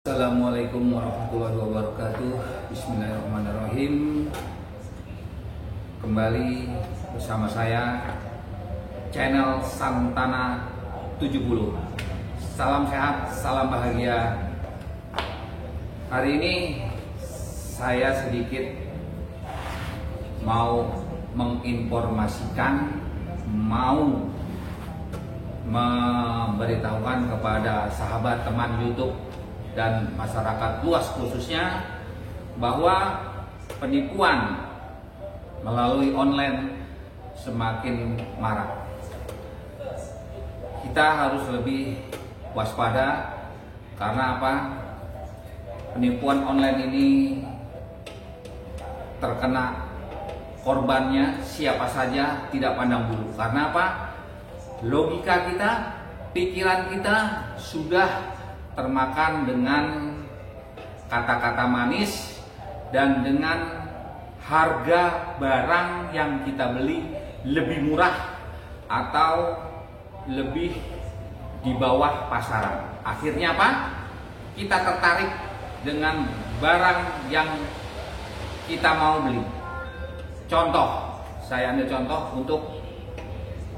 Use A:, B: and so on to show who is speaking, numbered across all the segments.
A: Assalamualaikum warahmatullahi wabarakatuh. Bismillahirrahmanirrahim. Kembali bersama saya channel Santana 70. Salam sehat, salam bahagia. Hari ini saya sedikit mau menginformasikan, mau memberitahukan kepada sahabat teman YouTube dan masyarakat luas khususnya bahwa penipuan melalui online semakin marak. Kita harus lebih waspada karena apa? Penipuan online ini terkena korbannya siapa saja tidak pandang bulu. Karena apa? Logika kita, pikiran kita sudah termakan dengan kata-kata manis dan dengan harga barang yang kita beli lebih murah atau lebih di bawah pasaran. Akhirnya apa? Kita tertarik dengan barang yang kita mau beli. Contoh, saya ambil contoh untuk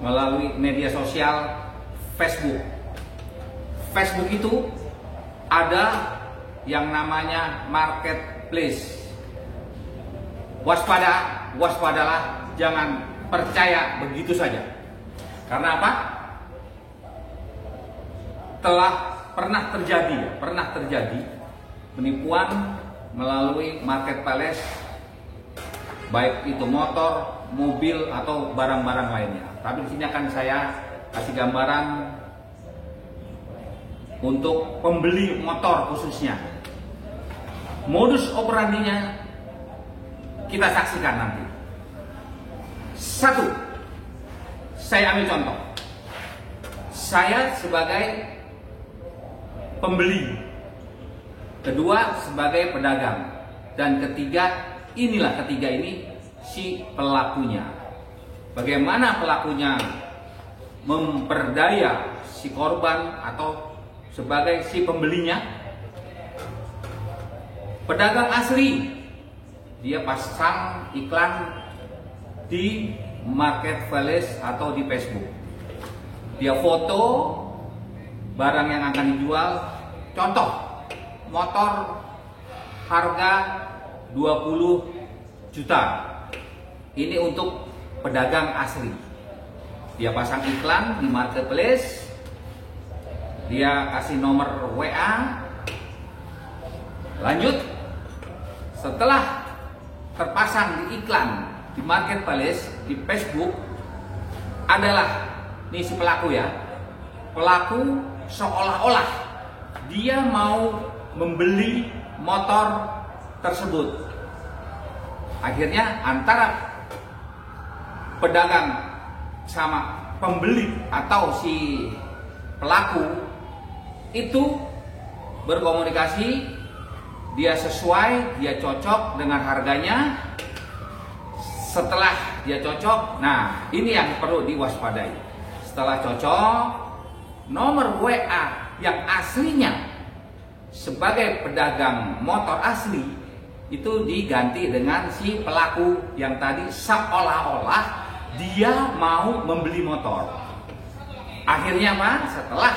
A: melalui media sosial Facebook. Facebook itu ada yang namanya marketplace. Waspadalah, jangan percaya begitu saja. Karena apa? Pernah terjadi penipuan melalui marketplace, baik itu motor, mobil atau barang-barang lainnya. Tapi di sini akan saya kasih gambaran untuk pembeli motor khususnya. Modus operandinya kita saksikan nanti. Satu, saya ambil contoh. Saya sebagai pembeli, kedua sebagai pedagang, dan ketiga ini si pelakunya. Bagaimana pelakunya memperdaya si korban atau sebagai si pembelinya? Pedagang asli, dia pasang iklan di marketplace atau di Facebook. Dia foto barang yang akan dijual. Contoh, motor harga 20 juta. Ini untuk pedagang asli. Dia pasang iklan di marketplace. Dia kasih nomor WA. Lanjut, setelah terpasang di iklan di marketplace di Facebook adalah nih si pelaku ya. Pelaku seolah-olah dia mau membeli motor tersebut. Akhirnya antara pedagang sama pembeli atau si pelaku itu berkomunikasi, dia sesuai, dia cocok dengan harganya. Setelah dia cocok, nah ini yang perlu diwaspadai. Setelah cocok, nomor WA yang aslinya sebagai pedagang motor asli itu diganti dengan si pelaku yang tadi seolah-olah dia mau membeli motor. Akhirnya apa? Setelah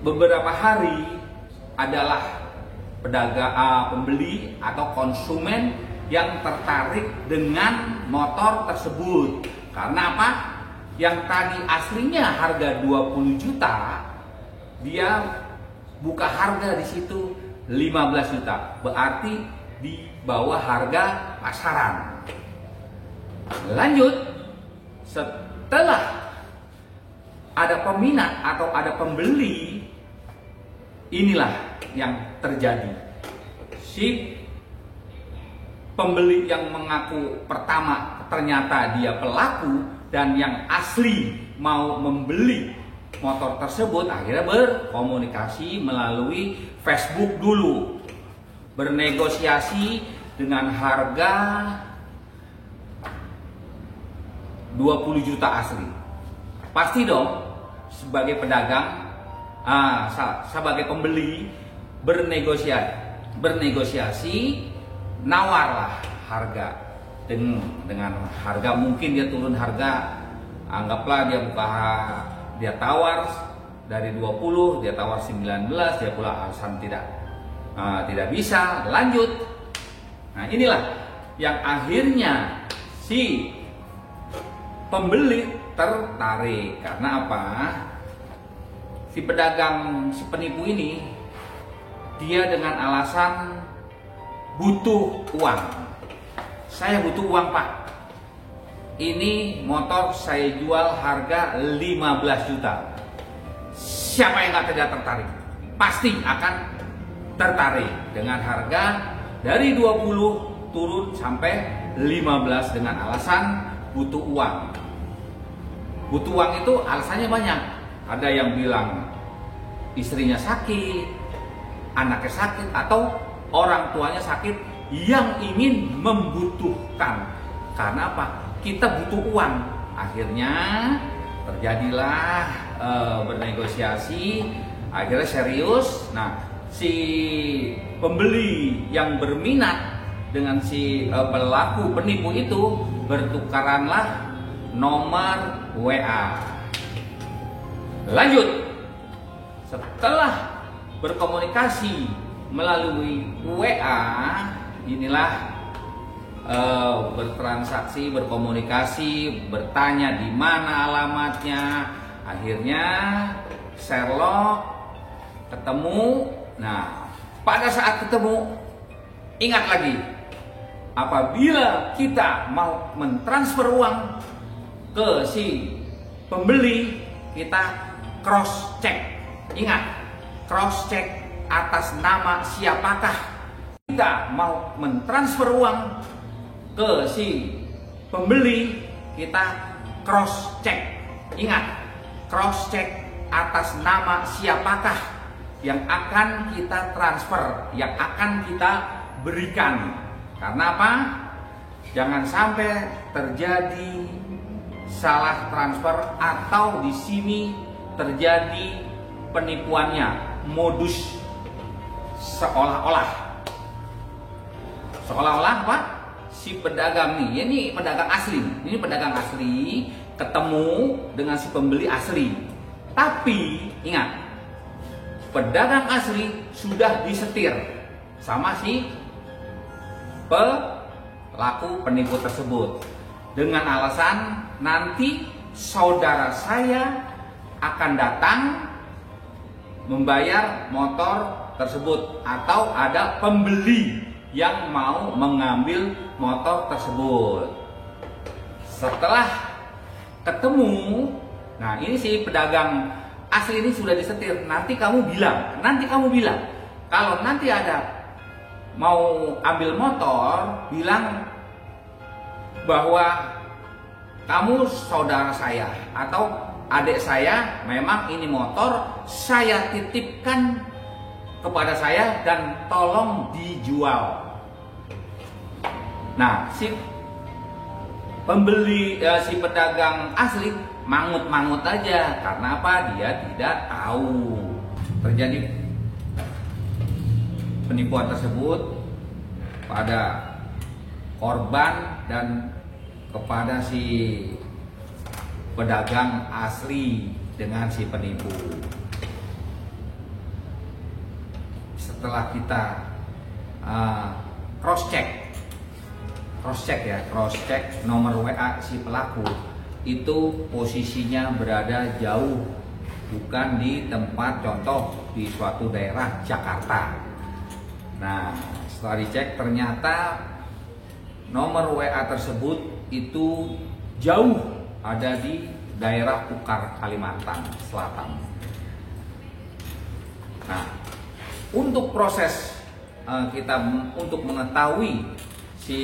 A: beberapa hari adalah pembeli atau konsumen yang tertarik dengan motor tersebut. Karena apa? Yang tadi aslinya harga 20 juta, dia buka harga di situ 15 juta. Berarti di bawah harga pasaran. Lanjut, setelah ada peminat atau ada pembeli, inilah yang terjadi. Si pembeli yang mengaku pertama ternyata dia pelaku dan yang asli mau membeli motor tersebut akhirnya berkomunikasi melalui Facebook dulu, bernegosiasi dengan harga 20 juta asli. Pasti dong sebagai pedagang sebagai pembeli bernegosiasi, nawarlah harga dengan harga, mungkin dia turun harga, anggaplah dia tawar dari 20, dia tawar 19, dia pula alasan tidak bisa lanjut. Nah, inilah yang akhirnya si pembeli tertarik. Karena apa? Si pedagang, si penipu ini, dia dengan alasan butuh uang. Saya butuh uang, Pak. Ini motor saya jual harga 15 juta. Siapa yang tidak tertarik? Pasti akan tertarik dengan harga dari 20 turun sampai 15 dengan alasan butuh uang. Butuh uang itu alasannya banyak. Ada yang bilang istrinya sakit, anaknya sakit, atau orang tuanya sakit yang ingin membutuhkan. Karena apa? Kita butuh uang. Akhirnya terjadilah bernegosiasi, akhirnya serius. Nah, si pembeli yang berminat dengan si pelaku penipu itu bertukaranlah nomor WA. Lanjut, setelah berkomunikasi melalui WA, inilah bertransaksi, berkomunikasi, bertanya di mana alamatnya. Akhirnya Sherlock ketemu. Nah, pada saat ketemu, ingat lagi, apabila kita mau mentransfer uang ke si pembeli, kita cross check. Ingat, cross check atas nama siapakah kita mau mentransfer uang ke si pembeli, kita cross check. Ingat, cross check atas nama siapakah yang akan kita transfer, yang akan kita berikan. Karena apa? Jangan sampai terjadi salah transfer, atau di sini terjadi penipuannya, modus seolah-olah apa? Si pedagang nih, ini pedagang asli. Ini pedagang asli ketemu dengan si pembeli asli. Tapi ingat, pedagang asli sudah disetir sama si pelaku penipu tersebut dengan alasan nanti saudara saya akan datang membayar motor tersebut, atau ada pembeli yang mau mengambil motor tersebut. Setelah ketemu, nah ini si pedagang asli ini sudah disetir. Nanti kamu bilang, kalau nanti ada mau ambil motor, bilang bahwa kamu saudara saya atau adik saya, memang ini motor saya titipkan kepada saya dan tolong dijual. Nah, si pembeli, si pedagang asli mangut-mangut aja. Karena apa? Dia tidak tahu terjadi penipuan tersebut pada korban dan kepada si pedagang asli dengan si penipu. Setelah kita cross check nomor WA si pelaku, itu posisinya berada jauh, bukan di tempat, contoh di suatu daerah Jakarta. Nah, setelah dicek ternyata nomor WA tersebut itu jauh, ada di daerah Ukar, Kalimantan Selatan. Nah, untuk proses kita untuk mengetahui si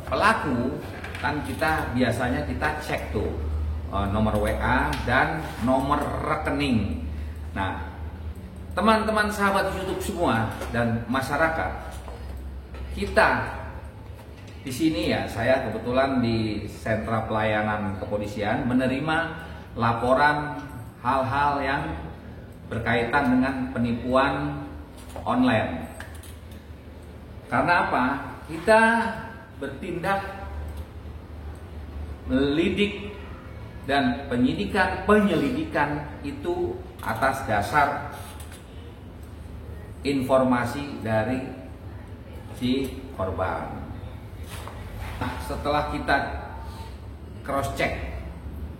A: pelaku, kan kita biasanya kita cek tuh nomor WA dan nomor rekening. Nah, teman-teman sahabat YouTube semua dan masyarakat, kita di sini ya, saya kebetulan di sentra pelayanan kepolisian menerima laporan hal-hal yang berkaitan dengan penipuan online. Karena apa? Kita bertindak melidik dan penyelidikan itu atas dasar informasi dari si korban. Nah, setelah kita cross check,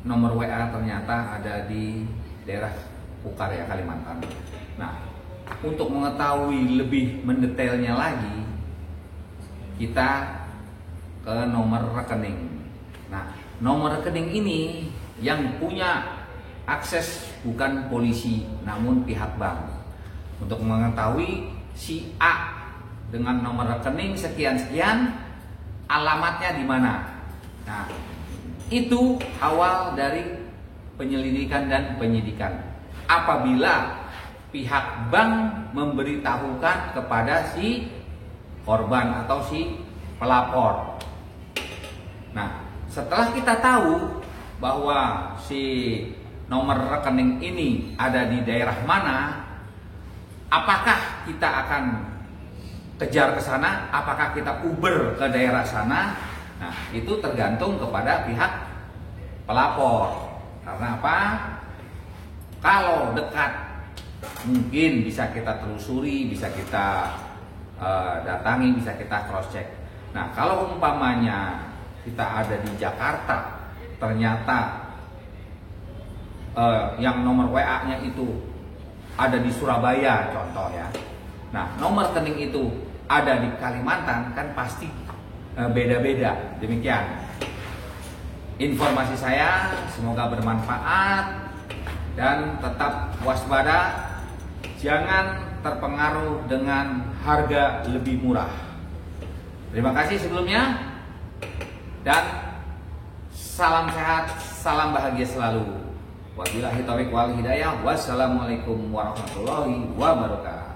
A: nomor WA ternyata ada di daerah Pukarya, Kalimantan. Nah, untuk mengetahui lebih mendetailnya lagi, kita ke nomor rekening. Nah, nomor rekening ini yang punya akses bukan polisi, namun pihak bank. Untuk mengetahui si A dengan nomor rekening sekian-sekian, alamatnya di mana. Nah, itu awal dari penyelidikan dan penyidikan. Apabila pihak bank memberitahukan kepada si korban atau si pelapor. Nah, setelah kita tahu bahwa si nomor rekening ini ada di daerah mana, apakah kita akan kejar ke sana, apakah kita Uber ke daerah sana? Nah, itu tergantung kepada pihak pelapor. Karena apa? Kalau dekat, mungkin bisa kita telusuri, bisa kita datangi, bisa kita cross check. Nah, kalau umpamanya kita ada di Jakarta, ternyata yang nomor WA-nya itu ada di Surabaya contoh ya. Nah, nomor rekening itu ada di Kalimantan, kan pasti beda-beda. Demikian informasi saya, semoga bermanfaat dan tetap waspada, jangan terpengaruh dengan harga lebih murah. Terima kasih sebelumnya dan salam sehat, salam bahagia selalu. Wabillahi taufiq wal hidayah. Wassalamualaikum warahmatullahi wabarakatuh.